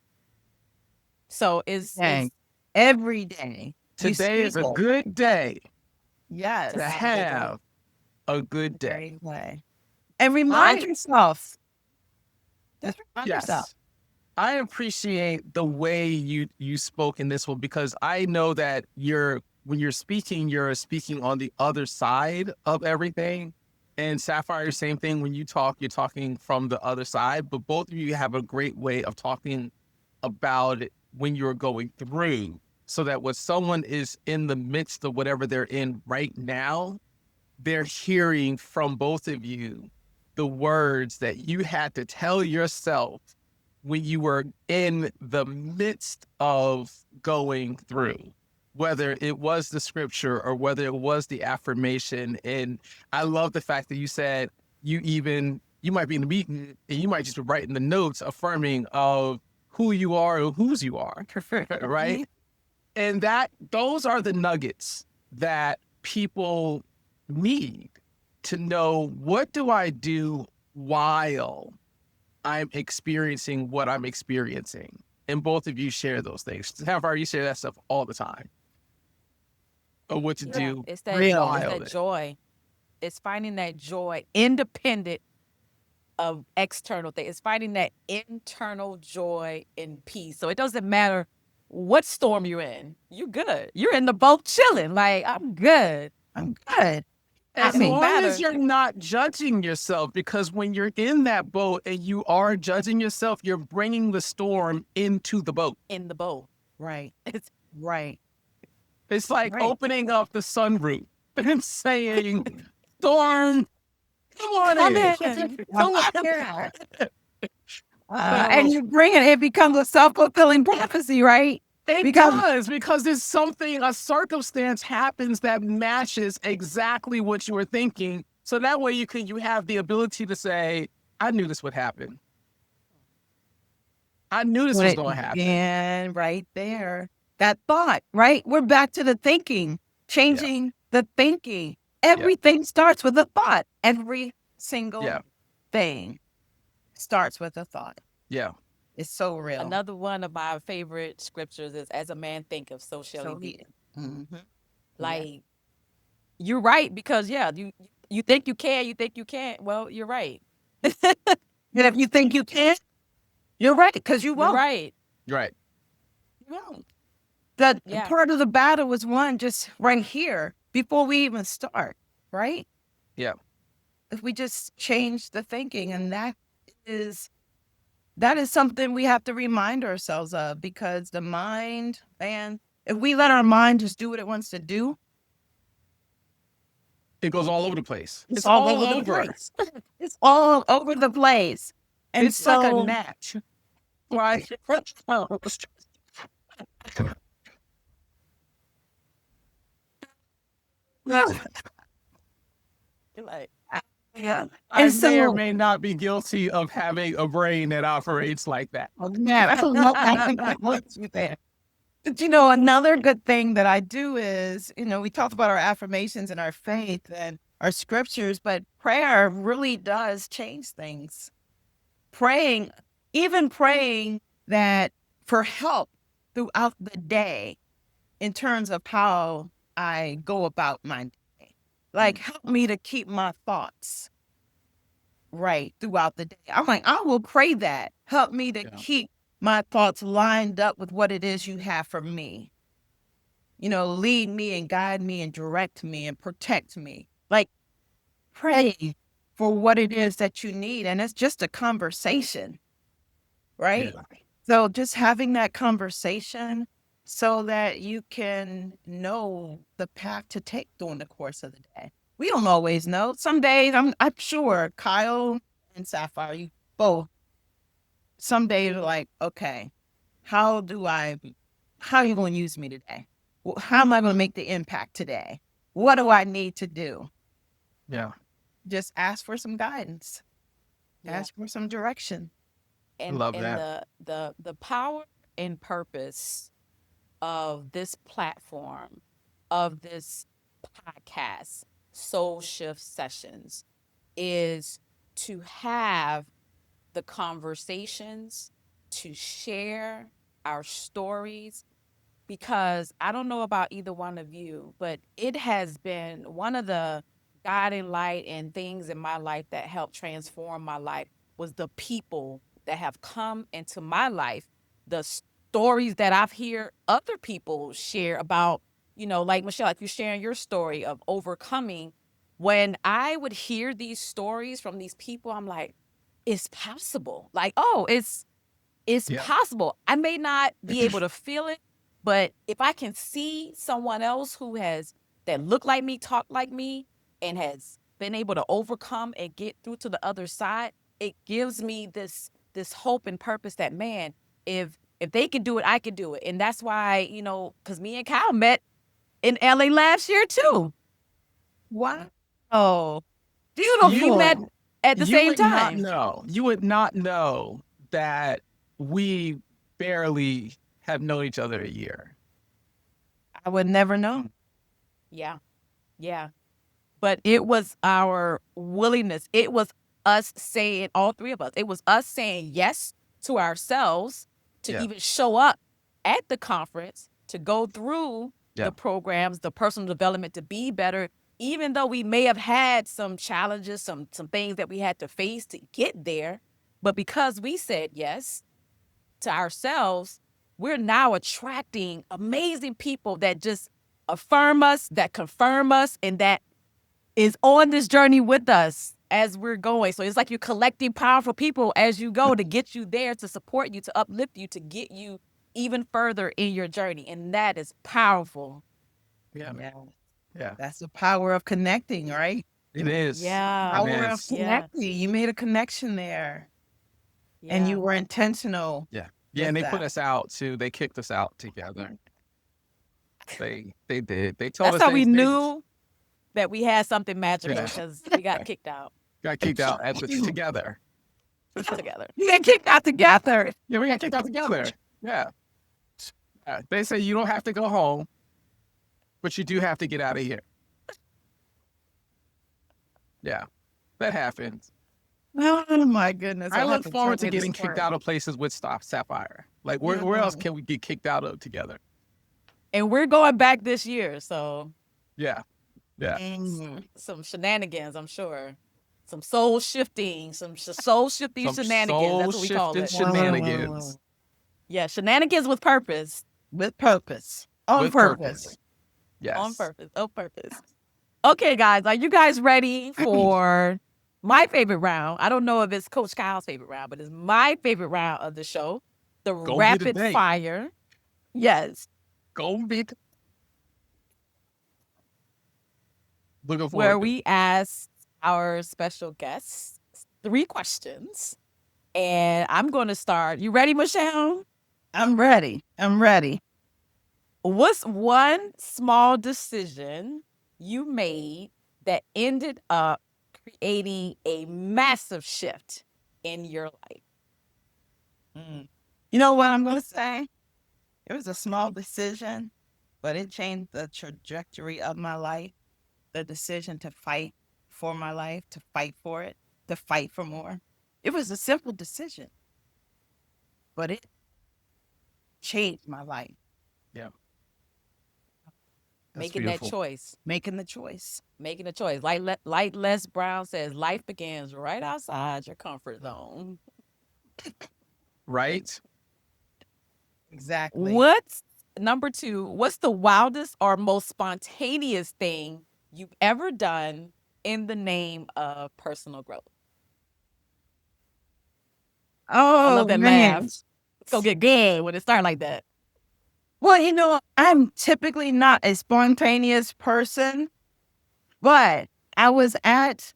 So Dang. Every day. You Today is speak a it. good day Yes. to to have a good day. have a good day. Every way. And remind yourself. Just remind yourself. Yes. I appreciate the way you spoke in this one, because I know that when you're speaking on the other side of everything. And Sapphire, same thing. When you talk, you're talking from the other side. But both of you have a great way of talking about it when you're going through, so that when someone is in the midst of whatever they're in right now, they're hearing from both of you the words that you had to tell yourself when you were in the midst of going through, whether it was the scripture or whether it was the affirmation. And I love the fact that you said you might be in the meeting and you might just be writing the notes affirming of who you are or whose you are, right? And those are the nuggets that people need to know. What do I do while I'm experiencing what I'm experiencing? And both of you share those things. Sapphire, you share that stuff all the time. Of what to do It's Real. that joy. It's finding that joy independent of external things. It's finding that internal joy and peace. So it doesn't matter what storm you're in. You're good. You're in the boat chilling. Like, I'm good. I'm good. As think long better. as you're not judging yourself, because when you're in that boat and you are judging yourself, you're bringing the storm into the boat. In the boat. Right. It's Right. It's like Right. opening up the sunroof and saying, "Storm, come on come in, in. come on." Yeah. So And you bring it, it becomes a self-fulfilling prophecy, right? it Because does, because there's something, a circumstance happens that matches exactly what you were thinking. So that way you have the ability to say, "I knew this would happen. I knew this was going to happen." and right there, that thought, right? We're back to the thinking, changing the thinking. Everything starts with a thought. Every single Yeah. thing starts with a thought. Yeah. It's so real. Another one of my favorite scriptures is, "As a man thinketh, so shall he be." Mhm. Like, you're right, because you think you can, you think you can't. Well, you're right. And if you think you can't, you're right, because you You're won't. right. Right. You won't. The Yeah. part of the battle was won just right here before we even start, right? Yeah. If we just change the thinking, and is that is something we have to remind ourselves of, because the mind, man, if we let our mind just do what it wants to do, It goes all over the place. it's all over the place. It's all over the place. And It's like a so, gnat. Right. You're like, yeah. I And may or so, may not be guilty of having a brain that operates like that. oh, man, I don't know. I think I want you there. But another good thing that I do is, we talked about our affirmations and our faith and our scriptures, but prayer really does change things. Praying, even praying that for help throughout the day in terms of how I go about my day. Like, help me to keep my thoughts right throughout the day. I'm like, I will pray that. Help me to keep my thoughts lined up with what it is you have for me. Lead me and guide me and direct me and protect me. Like, pray for what it is that you need. And it's just a conversation, right? Yeah. So just having that conversation so that you can know the path to take during the course of the day. We don't always know. Some days, I'm sure Kyle and Sapphire, you both, some days are like, okay, how are you going to use me today? How am I going to make the impact today? What do I need to do? Yeah. Just ask for some guidance. yeah. Ask for some direction. And Love and that. the power and purpose of this platform, of this podcast, Soul Shift Sessions, is to have the conversations, to share our stories, because I don't know about either one of you, but it has been one of the guiding light and things in my life that helped transform my life was the people that have come into my life, the stories that I've heard other people share about, like Michelle, like you sharing your story of overcoming. When I would hear these stories from these people, I'm like, it's possible. Like, oh, it's Yeah. possible. I may not be able to feel it, but if I can see someone else that look like me, talk like me, and has been able to overcome and get through to the other side, it gives me this hope and purpose that, man, if they can do it, I can do it. And that's why, because me and Kyle met in LA last year too. Wow. Oh, We beautiful. met at the You same would not time. know. You would not know that we barely have known each other a year. I would never know. Yeah. Yeah. But it was our willingness. It was us saying, all three of us, it was us saying yes to ourselves to Yeah. even show up at the conference, to go through Yeah. the programs, the personal development, to be better, even though we may have had some challenges, some things that we had to face to get there. But because we said yes to ourselves, we're now attracting amazing people that just affirm us, that confirm us, and that is on this journey with us as we're going. So it's like you're collecting powerful people as you go to get you there, to support you, to uplift you, to get you even further in your journey. And that is powerful. Yeah, man. Yeah. Yeah. That's the power of connecting, right? It is. Yeah. Power It of is. connecting. You made a connection there. And you were intentional. Yeah. Yeah, and they put us out too. They kicked us out together. They did. They told That's us how we they knew that we had something magical, Yeah. because we got kicked out got kicked out together. together. You got kicked out together. Yeah, we got kicked out together. Yeah. They say you don't have to go home, but you do have to get out of here. Yeah, that happens. Oh my goodness. I I'll have look forward to tell you getting this kicked story. out of places with Sapphire. Like, where else can we get kicked out of together? And we're going back this year, so Yeah. Yeah. some shenanigans, I'm sure. Some soul shifting, some soul shifting Some shenanigans. That's what we call soul-shifting it. shenanigans. Yeah, shenanigans with purpose. With purpose. On With purpose. Yes. On purpose. On purpose. Okay, guys, are you guys ready for my favorite round? I don't know if it's Coach Kyle's favorite round, but it's my favorite round of the show. The Gonna be rapid today. fire. Yes. Go big. Looking forward. Where to it. we ask our special guests 3 questions. And I'm going to start. You ready, Michelle? I'm ready. I'm ready. What's one small decision you made that ended up creating a massive shift in your life? You know what I'm going to say? It was a small decision, but it changed the trajectory of my life. The decision to fight for my life, to fight for it, to fight for more. It was a simple decision, but it changed my life. Yeah. Making that choice. Making the choice. Making a choice. Like Les Brown says, life begins right outside your comfort zone. Right? Exactly. What's number 2? What's the wildest or most spontaneous thing you've ever done in the name of personal growth? Oh, I love that man. laugh. It's gonna get good when it starts like that. Well, you know, I'm typically not a spontaneous person, but I was at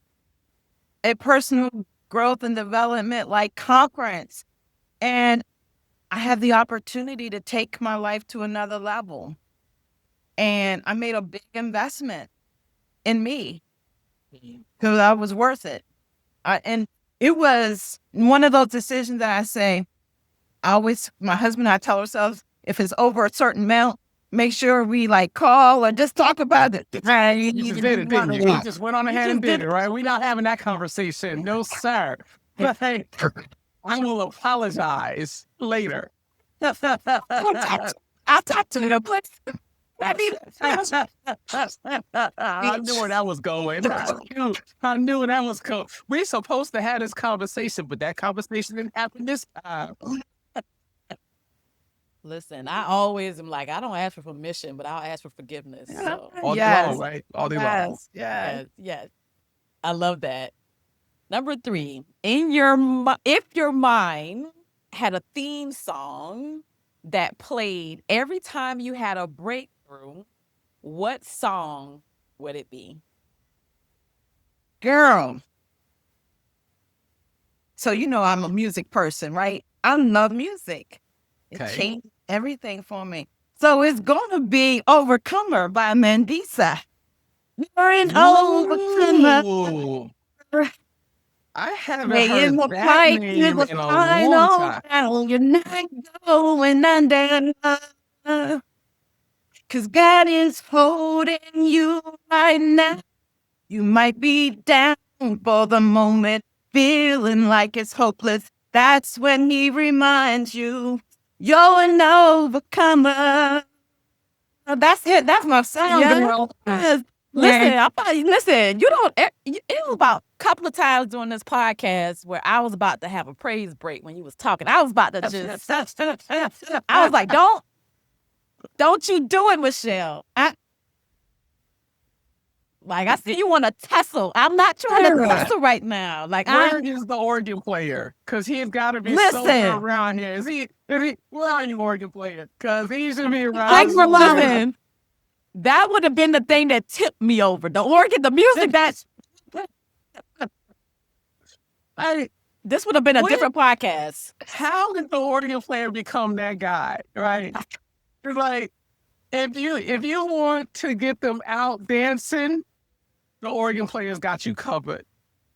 a personal growth and development like conference, and I had the opportunity to take my life to another level. And I made a big investment in me because I was worth it. And it was one of those decisions that I say, my husband and I tell ourselves, if it's over a certain amount, make sure we like call or just talk about it. You just did it, didn't you? You just went on ahead and did it, right? We're not having that conversation. No, sir. But hey, I will apologize later. I'll talk to you, but I knew where that was going. I knew where that was going. We're supposed to have this conversation, but that conversation didn't happen this time. Listen, I always am like, I don't ask for permission, but I'll ask for forgiveness. So. All day Yes. long, right? All day long. yes. Yes, yes. I love that. Number 3, if your mind had a theme song that played every time you had a breakthrough, what song would it be? Girl. So, you know, I'm a music person, right? I love music. It Okay. changed everything for me. So it's going to be Overcomer by Mandisa. You're an overcomer. Ooh. I haven't Hey, heard in the that fight, name in in the a final long time. battle, you're not going under. 'Cause God is holding you right now. You might be down for the moment, feeling like it's hopeless. That's when he reminds you, you're an overcomer. That's it. That's my song, Yeah. girl. Yes. Listen, you don't, it was about a couple of times during this podcast where I was about to have a praise break when you was talking. I was about to just, I was like, don't you do it, Michelle. Like, I see you want to tussle. I'm not trying to tussle right now. Like, Where is the organ player? Because he's got to be Listen. somewhere around here. Where are you, organ player? Because he should be around Thanks for here. listening. That would have been the thing that tipped me over. The organ, the music, that's... This would have been a different podcast. How did the organ player become that guy, right? It's like, if you want to get them out dancing, the organ player's got you covered,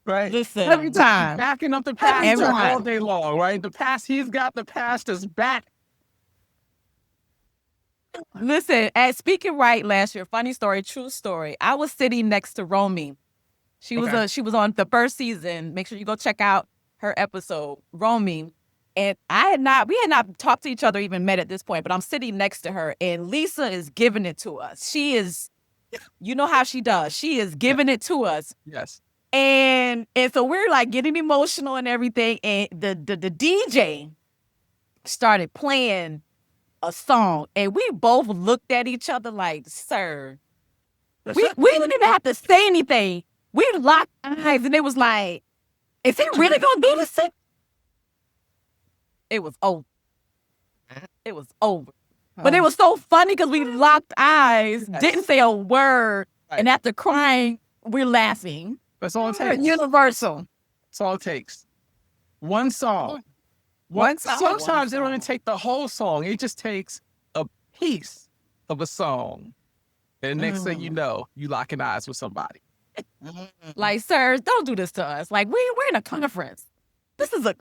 right? Listen. Every time. Backing up the pastor Everyone. all day long, right? He's got the pastor's back. Listen, at Speaking Right last year, funny story, true story. I was sitting next to Romy. She was on the first season. Make sure you go check out her episode, Romy. And we had not talked to each other, even met at this point, but I'm sitting next to her and Lisa is giving it to us. She is, you know how she does. She is giving it to us. Yes. And so we're like getting emotional and everything. And the DJ started playing a song and we both looked at each other like, sir, we didn't even have to say anything. We locked eyes and it was like, is he really gonna do this? It was over. It was over. But it was so funny because we locked eyes, didn't say a word, and after crying, we're laughing. That's all it takes. Universal. That's all it takes. One song. One song. Sometimes it don't even take the whole song. It just takes a piece of a song. And next thing you know, you locking eyes with somebody. Like, sir, don't do this to us. Like, we're in a conference. This is a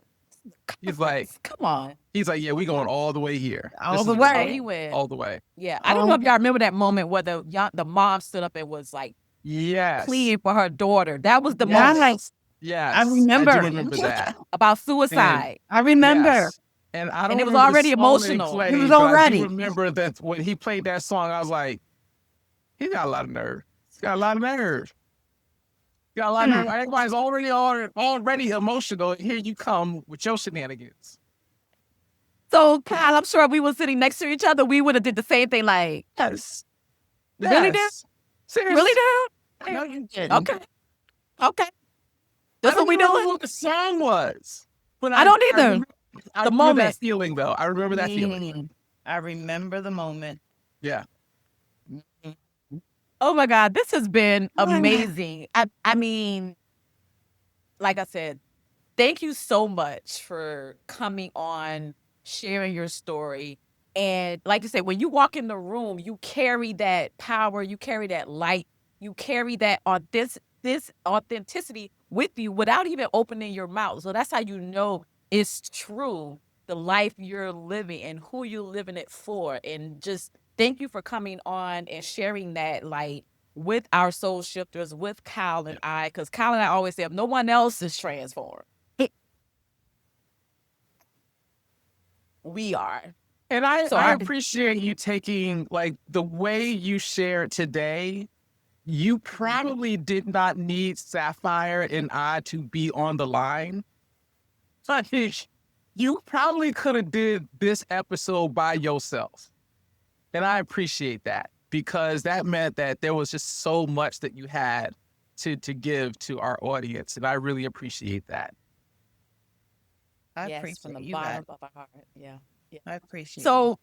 He's like, come on. He's like, yeah, we going all the way here. All This the is way. Oh, he went. All the way. Yeah. I don't know if y'all remember that moment where the mom stood up and was like Yes. pleading for her daughter. That was the moment Yes. Yes. I remember. I do remember that. about suicide. I remember. Yes. And I don't it was remember the already song that he emotional. played, It was but I do already. remember that when he played that song, I was like, he got a lot of nerve. He's got a lot of nerve. He got a lot of nerve. Everybody's already emotional. And here you come with your shenanigans. So, Kyle, I'm sure if we were sitting next to each other, we would have did the same thing. Like, Yes. Really, Yes. Seriously. really, dude? No, you didn't. Okay. Okay. I That's don't what we even know doing? what the song was. But I don't either. I The remember moment. that feeling, though. I remember that feeling. I remember the moment. Yeah. Oh my God, this has been amazing. I mean, like I said, thank you so much for coming on, sharing your story. And like you said, when you walk in the room, you carry that power, you carry that light, you carry that this authenticity with you without even opening your mouth. So that's how you know it's true, the life you're living and who you're living it for. And just thank you for coming on and sharing that light with our soul shifters, with Kyle and I, because Kyle and I always say, if no one else is transformed, we are. And I So I- appreciate you taking, like, the way you shared today. You probably did not need Sapphire and I to be on the line. Like, you probably could have did this episode by yourself. And I appreciate that because that meant that there was just so much that you had to give to our audience. And I really appreciate that. I Yes, appreciate from the you. bottom of our heart. Yeah. I appreciate So,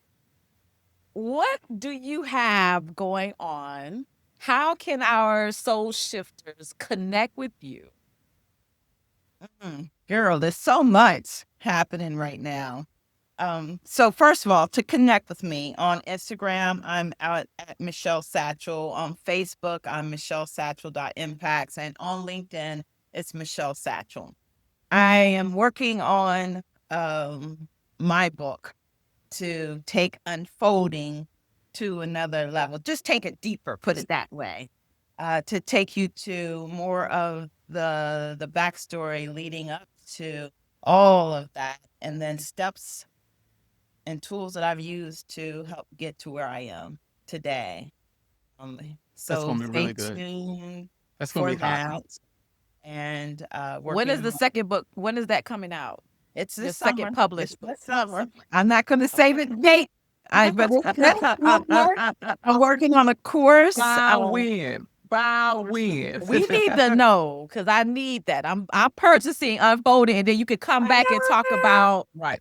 what do you have going on? How can our soul shifters connect with you? Girl, there's so much happening right now. So first of all, to connect with me on Instagram, I'm out at Michele Satchel. On Facebook, I'm michelesatchel.impacts. And on LinkedIn, it's Michele Satchel. I am working on my book to take unfolding to another level. Just take it deeper, put it that way. To take you to more of the backstory leading up to all of that, and then steps and tools that I've used to help get to where I am today. So gonna be really stay good. tuned That's going to for be hot. that. And When is working the on- second book? When is that coming out? It's The this second summer. published. It's this summer. I'm not going to say the date. I'm working on a course. By when? about when. We need to know because I need that. I'm purchasing Unfolding, and then you could come back and talk about Right.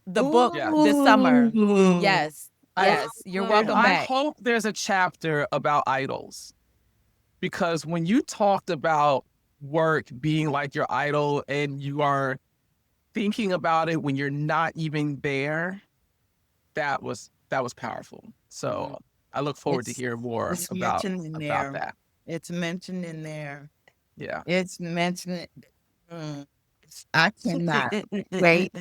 the book Yeah. this summer. Ooh. Yes, yes, you're welcome I back. hope there's a chapter about idols, because when you talked about work being like your idol and you are thinking about it when you're not even there, that was powerful. So I look forward to It's hearing more it's about mentioned in about there. that. It's mentioned in there. Yeah. It's mentioned. I cannot wait.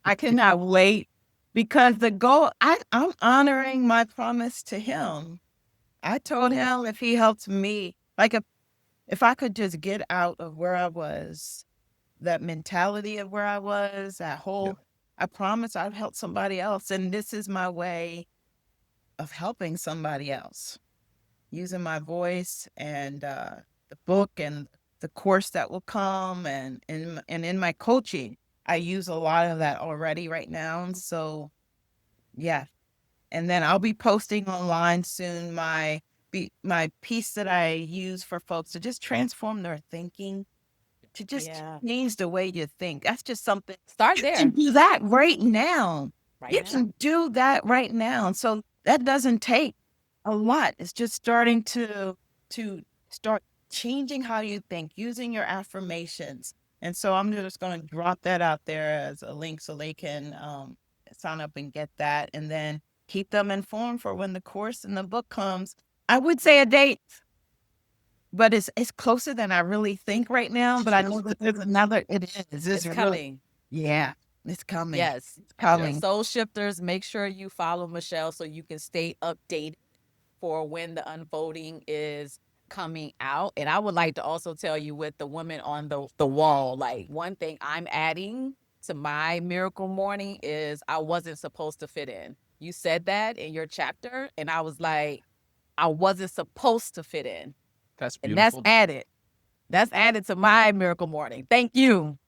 I cannot wait because the goal. I'm honoring my promise to him. I told him if he helped me, like if I could just get out of where I was, that mentality of where I was, that whole. I promise I'd help somebody else, and this is my way of helping somebody else, using my voice and the book and the course that will come, and in my coaching, I use a lot of that already right now. And so, yeah, and then I'll be posting online soon my piece that I use for folks to just transform their thinking, to just Yeah. change the way you think. That's just something Start you there can do that right now. right You now. can do that right now. And so that doesn't take a lot. It's just starting to start changing how you think, using your affirmations. And so I'm just going to drop that out there as a link so they can sign up and get that, and then keep them informed for when the course and the book comes. I would say a date, but it's closer than I really think right now. But I know that there's another. It is. It's really- coming. Yeah, it's coming. Yes. It's coming. Soul shifters, make sure you follow Michelle so you can stay updated for when the unfolding is coming out. And I would like to also tell you, with the woman on the wall, like, one thing I'm adding to my miracle morning is I wasn't supposed to fit in. You said that in your chapter, and I was like, I wasn't supposed to fit in. That's And that's beautiful. added. That's added to my miracle morning. Thank you.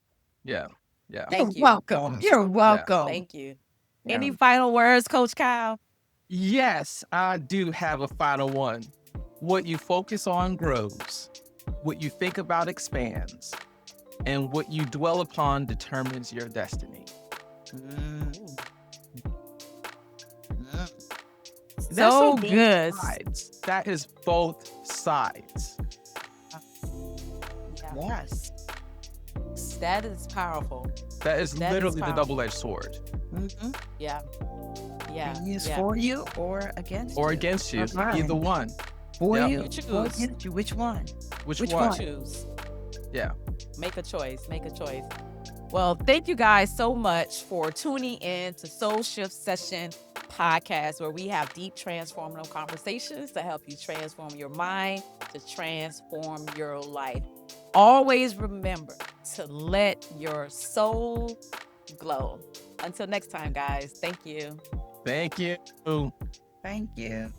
Yeah. Yeah. Thank You're you. welcome. You're welcome. Thank you. Yeah. Any final words, Coach Kyle? Yes, I do have a final one. What you focus on grows. What you think about expands. And what you dwell upon determines your destiny. Mm. So both good. sides. That is both sides. Yes. That is powerful. That is That is literally the powerful. double-edged sword. Mm-hmm. Yeah. Yeah. Used yeah. for you or against Or you. against you. Right. Either one. For Yep. you You choose. or against you. Which one? Which Which one? one? Choose. Yeah. Make a choice. Make a choice. Well, thank you guys so much for tuning in to Soul Shift Session podcast, where we have deep transformative conversations to help you transform your mind, to transform your life. Always remember to let your soul glow. Until next time, guys. Thank you. Thank you. Thank you.